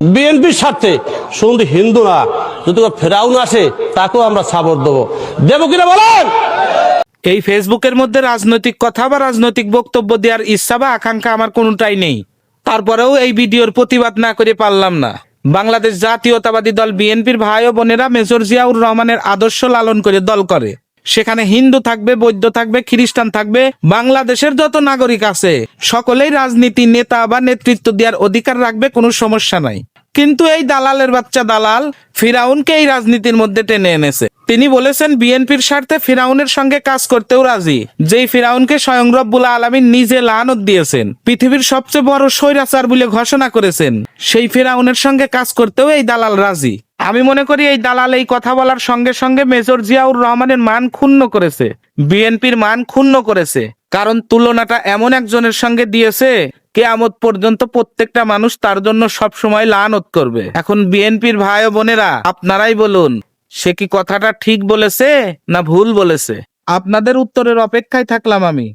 বিএনপির স্বার্থে শুধু হিন্দু না, যদি ফেরাউন আসে তাকেও আমরা সাপোর্ট দেবো। দেবো কিনা বলেন? এই ফেসবুকের মধ্যে রাজনৈতিক কথা বা রাজনৈতিক বক্তব্য দেওয়ার ইচ্ছা বা আকাঙ্ক্ষা আমার কোনোটাই নেই। তারপরেও এই ভিডিওর প্রতিবাদ না করে পারলাম না। বাংলাদেশ জাতীয়তাবাদী দল বিএনপির ভাই ও বোনেরা মেজর জিয়াউর রহমানের আদর্শ লালন করে দল করে। সেখানে হিন্দু থাকবে, বৌদ্ধ থাকবে, খ্রিস্টান থাকবে, বাংলাদেশের যত নাগরিক আছে সকলেই রাজনীতি নেতা বা নেতৃত্ব দেওয়ার অধিকার রাখবে, কোনো সমস্যা নাই। কিন্তু এই দালালের বাচ্চা দালাল ফিরাউনকে এই রাজনীতির মধ্যে টেনে এনেছে। তিনি বলেছেন বিএনপির স্বার্থে ফিরাউনের সঙ্গে কাজ করতেও রাজি, যেই ফিরাউনকে স্বয়ং রব্বুল আলামিন নিজে লানত দিয়েছেন, পৃথিবীর সবচেয়ে বড় স্বৈরাচার বলে ঘোষণা করেছেন, সেই ফিরাউনের সঙ্গে কাজ করতেও এই দালাল রাজি। আমি মনে করি এই দালাল এই কথা বলার সঙ্গে সঙ্গে মেজর জিয়াউর রহমানের মান ক্ষুণ্ণ করেছে, বিএনপির মান ক্ষুণ্ণ করেছে। কারণ তুলনাটা এমন একজনের সঙ্গে দিয়েছে, কিয়ামত পর্যন্ত প্রত্যেকটা মানুষ তার জন্য সব সময় লানত করবে। এখন বিএনপির ভাই ও বোনেরা আপনারাই বলুন, সে কি কথাটা ঠিক বলেছে না ভুল বলেছে? আপনাদের উত্তরের অপেক্ষায় থাকলাম আমি।